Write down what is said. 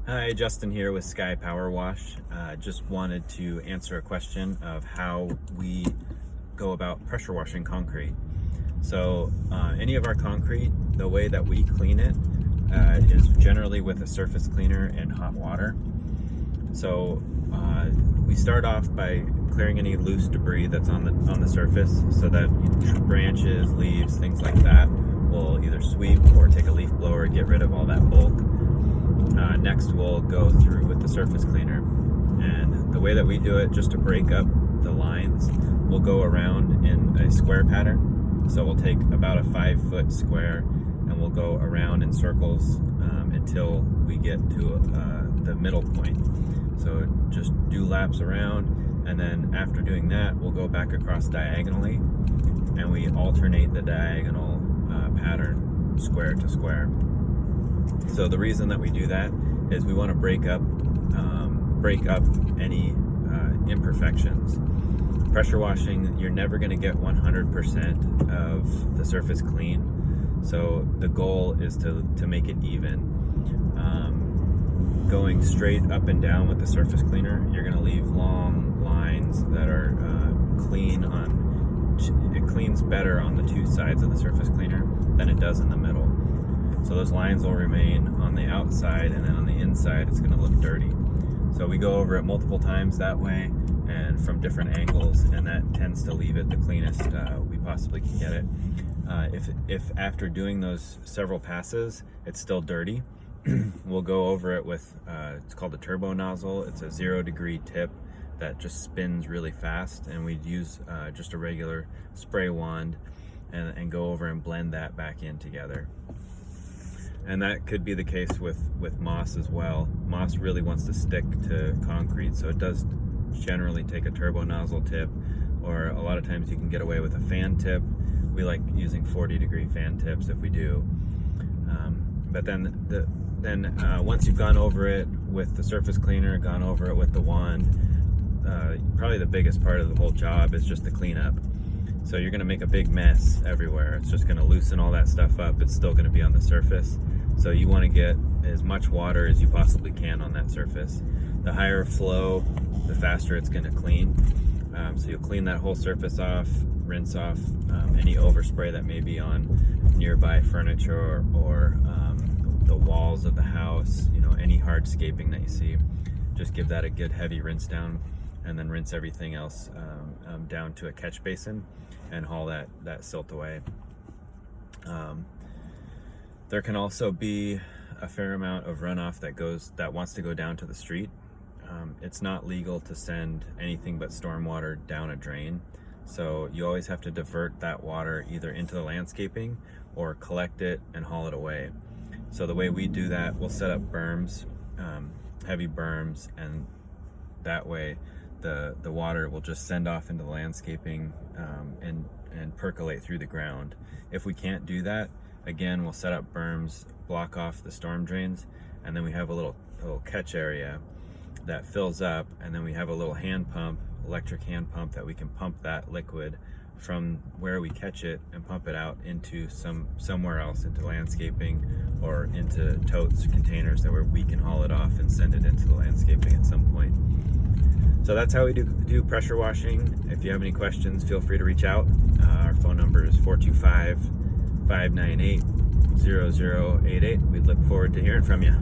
Hi, Justin here with Sky Power Wash. Just wanted to answer a question of how we go about pressure washing concrete. So any of our concrete, the way that we clean it is generally with a surface cleaner and hot water. So we start off by clearing any loose debris that's on the surface, so that branches, leaves, things like that will either sweep or take a leaf blower, get rid of all that bulk. Next, we'll go through with the surface cleaner, and the way that we do it, just to break up the lines, we'll go around in a square pattern. So we'll take about a 5-foot square and we'll go around in circles until we get to the middle point. So just do laps around, and then after doing that, we'll go back across diagonally, and we alternate the diagonal pattern square to square. So the reason that we do that is we want to break up any imperfections. Pressure washing, you're never going to get 100% of the surface clean. So the goal is to make it even. Going straight up and down with the surface cleaner, you're going to leave long lines that are clean it cleans better on the two sides of the surface cleaner than it does in the middle. So those lines will remain on the outside, and then on the inside it's going to look dirty. So we go over it multiple times that way and from different angles, and that tends to leave it the cleanest we possibly can get it. If after doing those several passes it's still dirty, we'll go over it with it's called a turbo nozzle. It's a 0-degree tip that just spins really fast, and we'd use just a regular spray wand and go over and blend that back in together. And that could be the case with moss as well. Moss really wants to stick to concrete, so it does generally take a turbo nozzle tip, or a lot of times you can get away with a fan tip. We like using 40-degree fan tips if we do. But then once you've gone over it with the surface cleaner, gone over it with the wand, probably the biggest part of the whole job is just the cleanup. So you're going to make a big mess everywhere. It's just going to loosen all that stuff up. It's still going to be on the surface. So you want to get as much water as you possibly can on that surface. The higher flow, the faster it's going to clean. So you'll clean that whole surface off, rinse off any overspray that may be on nearby furniture or the walls of the house, any hardscaping that you see. Just give that a good heavy rinse down, and then rinse everything else down to a catch basin and haul that silt away. There can also be a fair amount of runoff that wants to go down to the street. It's not legal to send anything but stormwater down a drain, so you always have to divert that water either into the landscaping or collect it and haul it away. So the way we do that, we'll set up berms, heavy berms, and that way the water will just send off into the landscaping and percolate through the ground. If we can't do that, again, we'll set up berms, block off the storm drains, and then we have a little catch area that fills up, and then we have a little hand pump, electric hand pump, that we can pump that liquid from where we catch it and pump it out into somewhere else, into landscaping or into totes, containers that where we can haul it off and send it into the landscaping at some point. So that's how we do pressure washing. If you have any questions, feel free to reach out. Our phone number is 425-598-0088. We'd look forward to hearing from you.